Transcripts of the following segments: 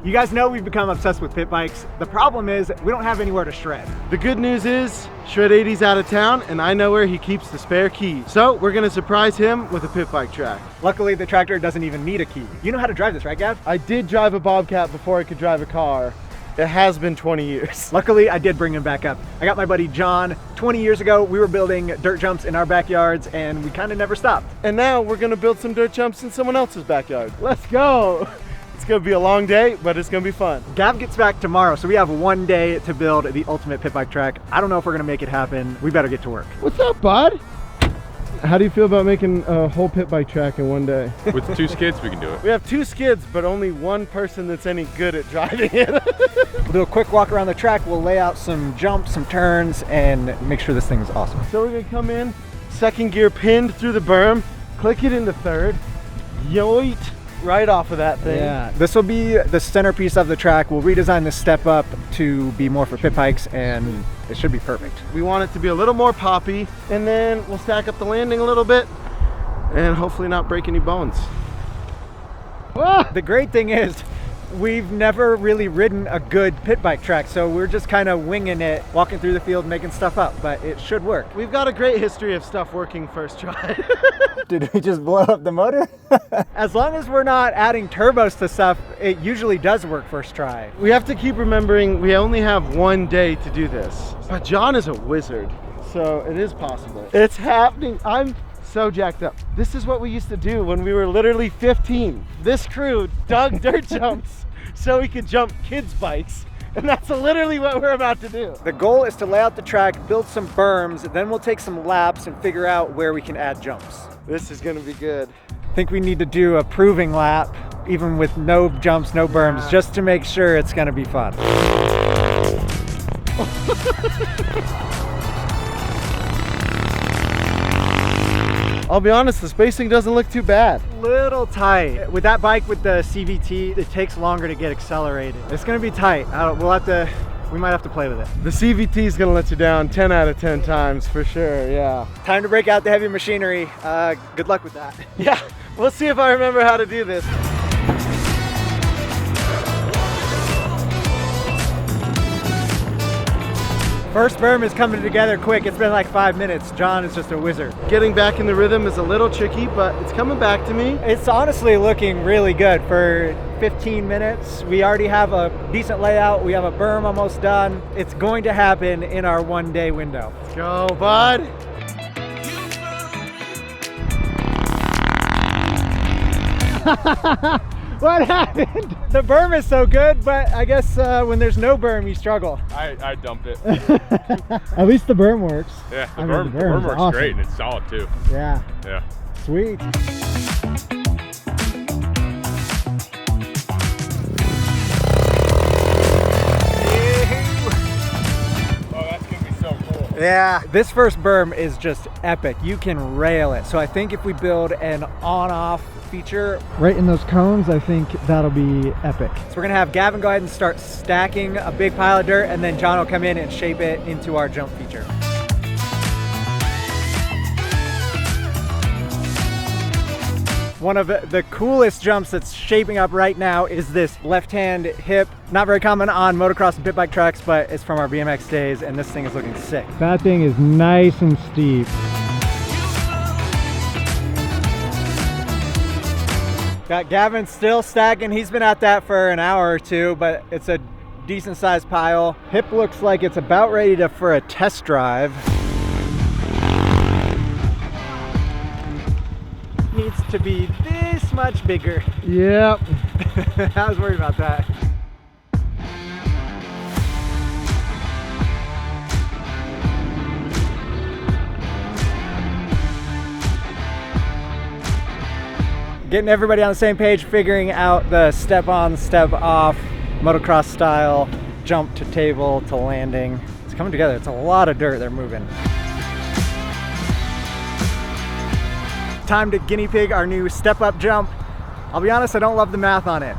You guys know we've become obsessed with pit bikes. The problem is we don't have anywhere to shred. The good news is Shred 80's out of town and I know where he keeps the spare keys. So we're gonna surprise him with a pit bike track. Luckily, the tractor doesn't even need a key. You know how to drive this, right, Gav? I did drive a Bobcat before I could drive a car. It has been 20 years. Luckily, I did bring him back up. I got my buddy John. 20 years ago, we were building dirt jumps in our backyards and we kind of never stopped. And now we're gonna build some dirt jumps in someone else's backyard. Let's go. It's gonna be a long day, but it's gonna be fun. Gav gets back tomorrow, so we have one day to build the ultimate pit bike track. I don't know if we're gonna make it happen. We better get to work. What's up, bud? How do you feel about making a whole pit bike track in one day? With 2 skids, we can do it. We have 2 skids, but only one person that's any good at driving it. We'll do a quick walk around the track. We'll lay out some jumps, some turns, and make sure this thing is awesome. So we're gonna come in, second gear pinned through the berm, click it into third, yoit right off of that thing. Yeah, this will be the centerpiece of the track. We'll redesign the step up to be more for pit bikes, and it should be perfect. We want it to be a little more poppy, and then we'll stack up the landing a little bit and hopefully not break any bones. The great thing is we've never really ridden a good pit bike track, so we're just kind of winging it, walking through the field, making stuff up, but it should work. We've got a great history of stuff working first try. Did we just blow up the motor? As long as we're not adding turbos to stuff, it usually does work first try. We have to keep remembering we only have one day to do this. But John is a wizard, so it is possible. It's happening. I'm so jacked up. This is what we used to do when we were literally 15. This crew dug dirt jumps so we could jump kids' bikes. And that's literally what we're about to do. The goal is to lay out the track, build some berms, then we'll take some laps and figure out where we can add jumps. This is gonna be good. I think we need to do a proving lap, even with no jumps, no berms, just to make sure it's gonna be fun. I'll be honest, the spacing doesn't look too bad. Little tight. With that bike with the CVT, it takes longer to get accelerated. It's gonna be tight. We might have to play with it. The CVT is gonna let you down 10 out of 10 times for sure, yeah. Time to break out the heavy machinery. Good luck with that. Yeah, we'll see if I remember how to do this. First berm is coming together quick. It's been like 5 minutes. John is just a wizard. Getting back in the rhythm is a little tricky, but it's coming back to me. It's honestly looking really good for 15 minutes. We already have a decent layout. We have a berm almost done. It's going to happen in our 1 day window. Let's go, bud. What happened? The berm is so good, but I guess when there's no berm, you struggle. I dumped it. At least the berm works. Yeah, the berm works awesome. Great, and it's solid too. Yeah. Yeah. Sweet. Yeah, this first berm is just epic. You can rail it. So I think if we build an on-off feature right in those cones, I think that'll be epic. So we're gonna have Gavin go ahead and start stacking a big pile of dirt, and then John will come in and shape it into our jump feature. One of the coolest jumps that's shaping up right now is this left-hand hip. Not very common on motocross and pit bike tracks, but it's from our BMX days, and this thing is looking sick. That thing is nice and steep. Got Gavin still stacking. He's been at that for an hour or two, but it's a decent sized pile. Hip looks like it's about ready for a test drive. Needs to be this much bigger. Yep. I was worried about that. Getting everybody on the same page, figuring out the step on, step off, motocross style, jump to table to landing. It's coming together. It's a lot of dirt they're moving. Time to guinea pig our new step up jump. I'll be honest, I don't love the math on it.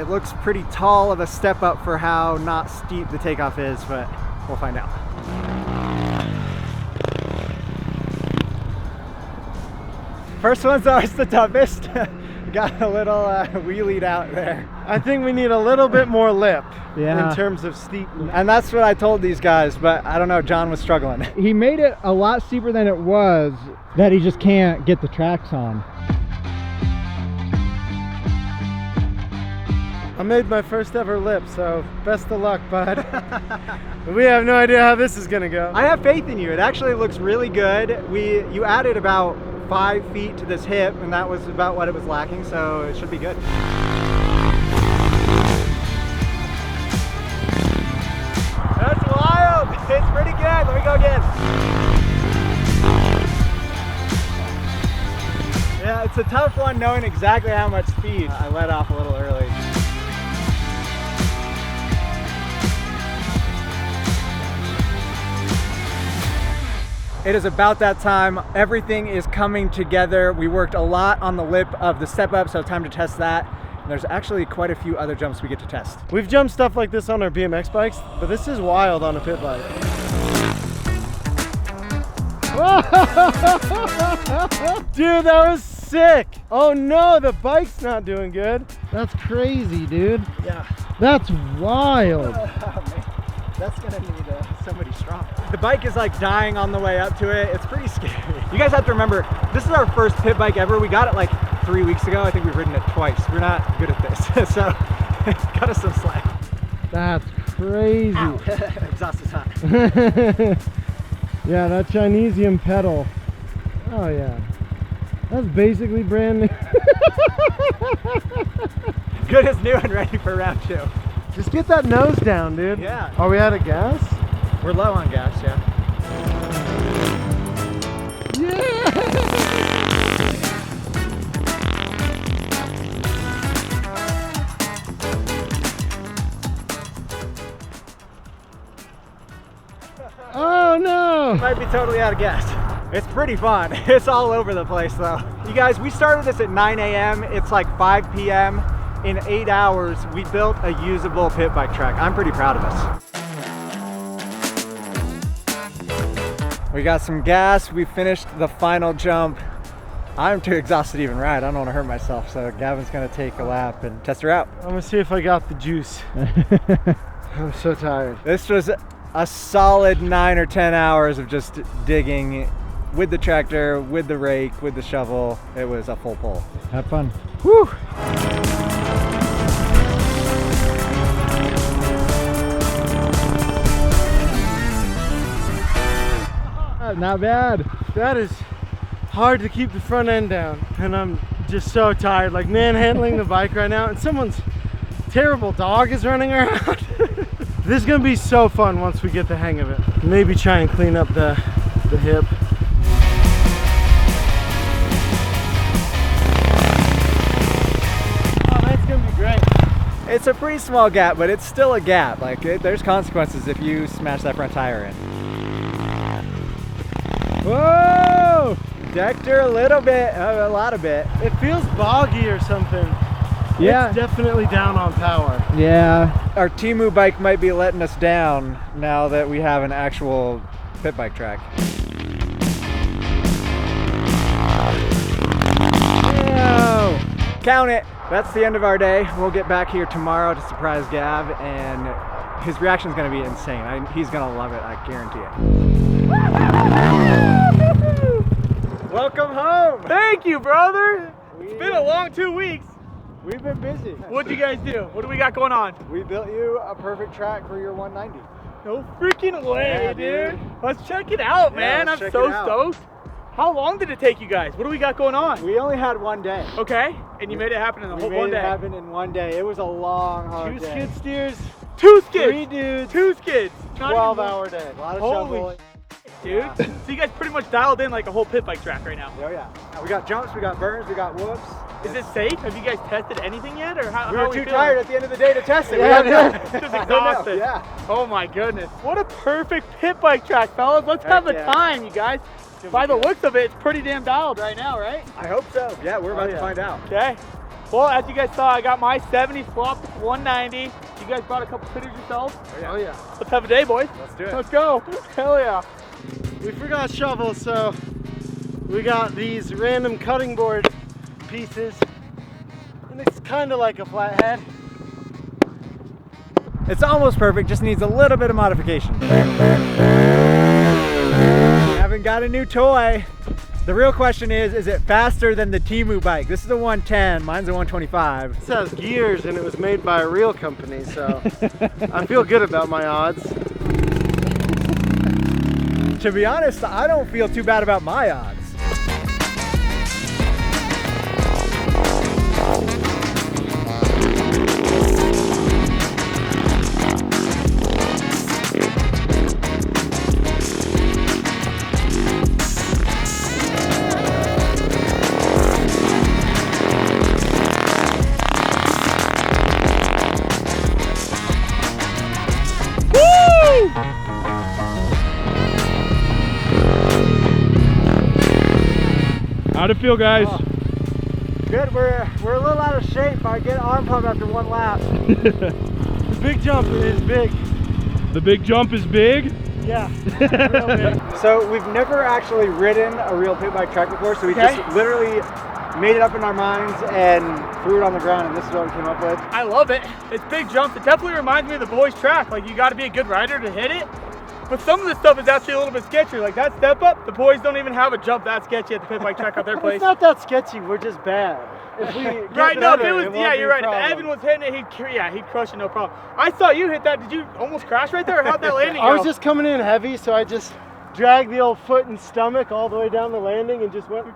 It looks pretty tall of a step up for how not steep the takeoff is, but we'll find out. First one's always the toughest. got a little wheelied out there. I think we need a little bit more lip Yeah. in terms of steepness. And that's what I told these guys, but I don't know, John was struggling. He made it a lot steeper than it was that he just can't get the tracks on. I made my first ever lip, so best of luck, bud. We have no idea how this is gonna go. I have faith in you. It actually looks really good. You added about 5 feet to this hip, and that was about what it was lacking, so it should be good. That's wild. It's pretty good. Let me go again. Yeah, it's a tough one knowing exactly how much speed. I let off a little early. It is about that time. Everything is coming together. We worked a lot on the lip of the step up, so time to test that. And there's actually quite a few other jumps we get to test. We've jumped stuff like this on our BMX bikes, but this is wild on a pit bike. Dude, that was sick. Oh no, the bike's not doing good. That's crazy, dude. Yeah. That's wild. That's gonna need somebody strong. The bike is like dying on the way up to it. It's pretty scary. You guys have to remember, this is our first pit bike ever. We got it like 3 weeks ago. I think we've ridden it twice. We're not good at this, so cut us some slack. That's crazy. Exhaust is hot. Yeah, that Chinesium pedal. Oh yeah. That's basically brand new. Good as new and ready for round 2. Just get that nose down, dude. Yeah. Are we out of gas? We're low on gas, yeah. Yeah! Oh no! Might be totally out of gas. It's pretty fun. It's all over the place though. You guys, we started this at 9 a.m. It's like 5 p.m. In 8 hours, we built a usable pit bike track. I'm pretty proud of us. We got some gas. We finished the final jump. I'm too exhausted to even ride. I don't want to hurt myself, so Gavin's gonna take a lap and test her out. I'm gonna see if I got the juice. I'm so tired. This was a solid 9 or 10 hours of just digging with the tractor, with the rake, with the shovel. It was a full pull. Have fun. Whew! Not bad. That is hard to keep the front end down, and I'm just so tired, like manhandling the bike right now, and someone's terrible dog is running around. This is gonna be so fun once we get the hang of it. Maybe try and clean up the hip. Oh, that's gonna be great. It's a pretty small gap, but it's still a gap. Like there's consequences if you smash that front tire in. Whoa! Decked her a little bit, a lot of bit. It feels boggy or something. Yeah. It's definitely down on power. Yeah. Our Temu bike might be letting us down now that we have an actual pit bike track. Ew. Count it. That's the end of our day. We'll get back here tomorrow to surprise Gav, and his reaction is going to be insane. He's going to love it, I guarantee it. Welcome home. Thank you, brother. It's been a long 2 weeks. We've been busy. What'd you guys do? What do we got going on? We built you a perfect track for your 190. No freaking way, Yeah, dude. dude. Let's check it out, Yeah, man. let's I'm check so it out. stoked. How long did it take you guys? What do we got going on? We only had one day. Okay, and you made it happen in the We whole made one it day. happen in one day. It was a long, hard Two day. skid steers, 2 skids. 3 dudes, Two skids. Not even 12-hour day. A lot of Holy shoveling. dude. Yeah. So you guys pretty much dialed in like a whole pit bike track right now. Oh yeah. We got jumps, we got burns, we got whoops. Is it safe? Have you guys tested anything yet, or how? We how were are too feeling? tired at the end of the day to test it. Yeah, We had to- Just I don't know. exhausted. Yeah. Oh my goodness. What a perfect pit bike track, fellas. Let's Heck have a yeah. time, you guys. By the looks of it, it's pretty damn dialed right now, right? I hope so. Yeah, we're about yeah. to find out. Okay. Well, as you guys saw, I got my 70 swapped with 190. You guys brought a couple fitters yourselves. Oh yeah. Let's have a day, boys. Let's do it. Let's go. Hell yeah. We forgot shovels, so we got these random cutting board pieces. And it's kind of like a flathead. It's almost perfect, just needs a little bit of modification. Haven't got a new toy. The real question is it faster than the Temu bike? This is a 110, mine's a 125. This has gears and it was made by a real company, so I feel good about my odds. To be honest, I don't feel too bad about my odds. How'd it feel, guys? Oh, good, we're a little out of shape. I get arm pump after one lap. The big jump is big. The big jump is big? Yeah, real big. So we've never actually ridden a real pit bike track before, so we just literally made it up in our minds and threw it on the ground, and this is what we came up with. I love it. It's big jumps. It definitely reminds me of the boys track. Like, you got to be a good rider to hit it. But some of this stuff is actually a little bit sketchy. Like that step up, the boys don't even have a jump that sketchy at the pit bike track at their place. It's not that sketchy, we're just bad. If we right, no, if it was, yeah, you're right. If Evan was hitting it, he'd crush it, no problem. I saw you hit that. Did you almost crash right there, or how'd that landing go? I was just coming in heavy, so I just dragged the old foot and stomach all the way down the landing and just went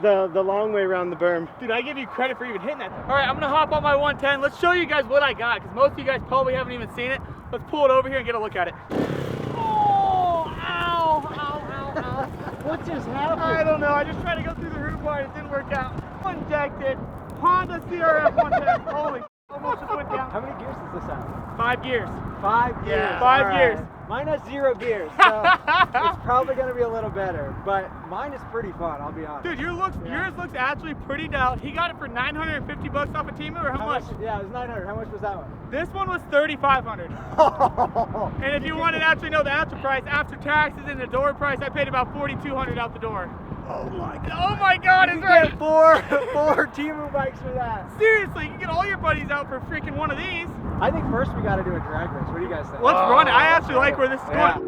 the long way around the berm. Dude, I give you credit for even hitting that. All right, I'm gonna hop on my 110. Let's show you guys what I got, because most of you guys probably haven't even seen it. Let's pull it over here and get a look at it. What just happened? I don't know. I just tried to go through the roof bar and it didn't work out. Undected Honda CRF 110. Holy, almost just went down. How many gears does this have? 5 gears. 5 gears. Yeah, 5 gears. Mine has 0 gears, so it's probably going to be a little better, but mine is pretty fun, I'll be honest. Dude, yours looks actually pretty down. He got it for $950 off of Temu, or how much? Yeah, it was 900. How much was that one? This one was $3,500. And if you wanted to actually know the actual price, after taxes and the door price, I paid about $4,200 out the door. Oh my god. Oh my god, you it's right. get four Temu bikes for that. Seriously, you can get all your buddies out for freaking one of these. I think first we got to do a drag race. What do you guys think? Let's run it. I actually like where this is going.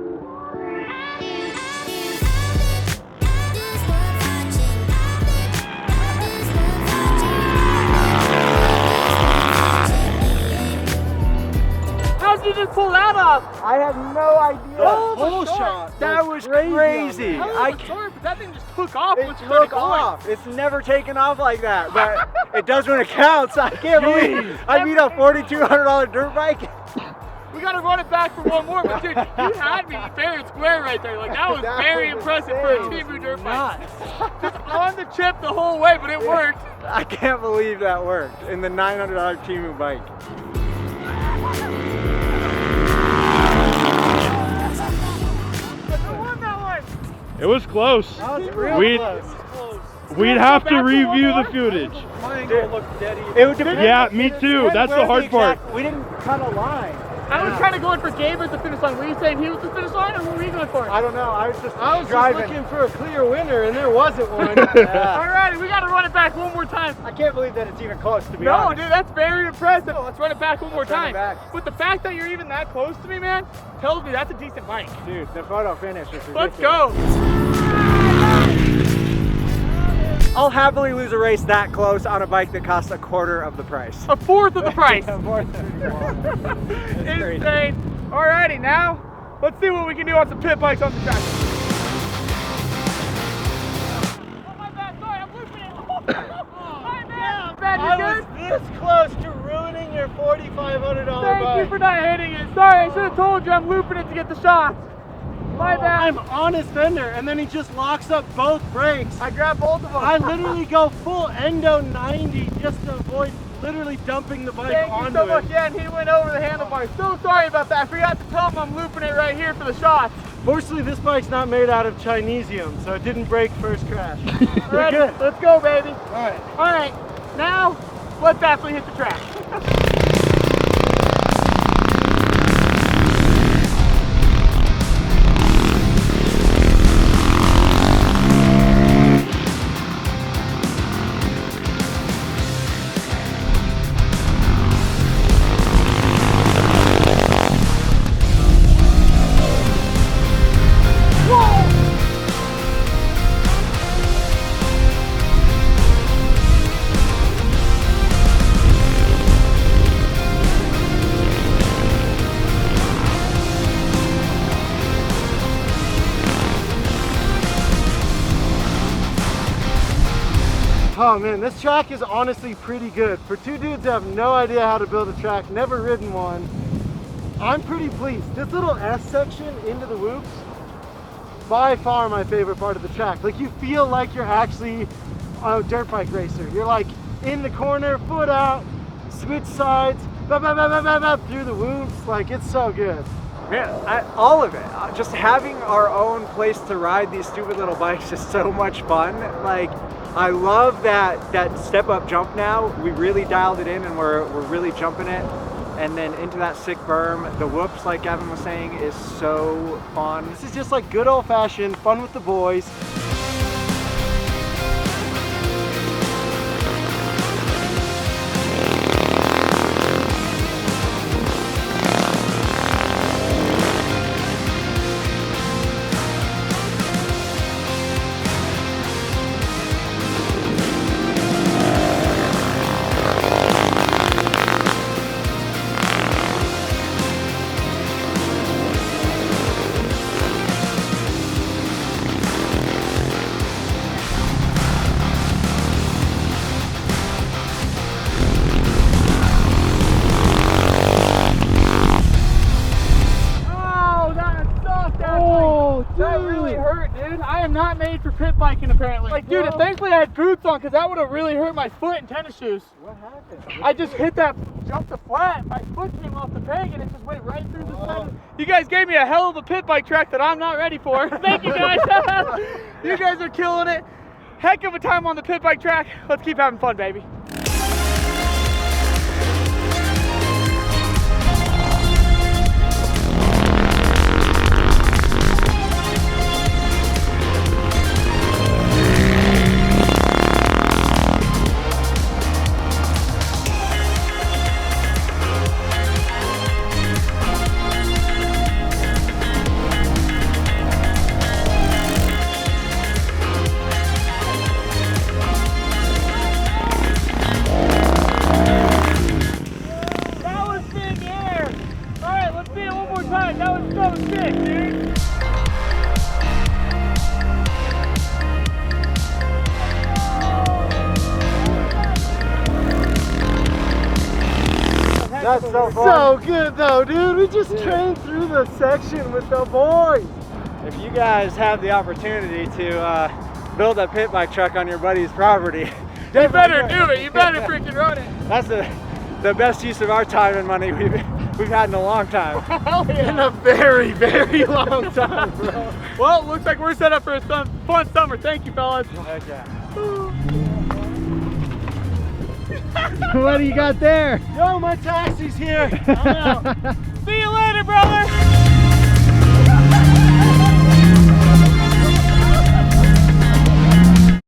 How'd you just pull that off? I have no idea. Full shot. That was crazy. I can't. But that thing just took off. It took off. It's never taken off like that, but it does when it counts. I can't believe I beat a $4,200 dirt bike. We gotta run it back for one more, but dude, you had me fair and square right there. Like that was very impressive for a Temu dirt bike. Just on the chip the whole way, but it worked. I can't believe that worked in the $900 Temu bike. It was close. That was real close. We'd have to review the footage. Yeah, me too. That's the hard part. We didn't cut a line. I was kind of going for Gabe at the finish line. Were you saying he was the finish line, or who were you going for? I don't know. I was just driving. Looking for a clear winner, and there wasn't one. Alrighty, we got to run it back one more time. I can't believe that it's even close, to be honest. No, dude, that's very impressive. Let's run it back one more time. Back. But the fact that you're even that close to me, man, tells me that's a decent bike. Dude, the photo finish is ridiculous. Let's go. I'll happily lose a race that close on a bike that costs 1/4 of the price. 1/4 of the price. Insane. Insane. Alrighty, now let's see what we can do on some pit bikes on the track. Oh my bad, sorry, I'm looping it. My bad. Bad, you good? I was this close to ruining your $4,500 bike. Thank you for not hitting it. Sorry, I should have told you I'm looping it to get the shots. My bad. I'm on his fender, and then he just locks up both brakes. I grabbed both of them. I literally go full endo 90 just to avoid literally dumping the bike onto Thank you so much. it. Yeah, and he went over the handlebars. So sorry about that. I forgot to tell him I'm looping it right here for the shots. Fortunately, this bike's not made out of Chinesium, so it didn't break first crash. We're good. Let's go, baby. All right. All right. Now, let's actually hit the track. Oh man, this track is honestly pretty good. For two dudes that have no idea how to build a track, never ridden one, I'm pretty pleased. This little S section into the whoops, by far my favorite part of the track. Like you feel like you're actually a dirt bike racer. You're like in the corner, foot out, switch sides, through the whoops. Like it's so good. Man, all of it. Just having our own place to ride these stupid little bikes is so much fun. Like, I love that step up jump now. We really dialed it in and we're really jumping it. And then into that sick berm. The whoops, like Gavin was saying, is so fun. This is just like good old fashioned fun with the boys. That really hurt, dude. I am not made for pit biking, apparently. Like, dude, thankfully I had boots on, because that would have really hurt my foot in tennis shoes. What happened? I just hit that, jumped the flat, my foot came off the peg, and it just went right through the side. You guys gave me a hell of a pit bike track that I'm not ready for. Thank you, guys. You guys are killing it. Heck of a time on the pit bike track. Let's keep having fun, baby. That was so sick, dude. That's so fun. So good though, dude. We just trained through the section with the boys. If you guys have the opportunity to build a pit bike truck on your buddy's property, you better do it. You better freaking run it. That's the best use of our time and money we've had in a long time. Hell yeah. In a very, very long time, bro. Well, looks like we're set up for a fun summer. Thank you, fellas. Okay. What do you got there? Yo, my taxi's here. I'm out. See you later, brother.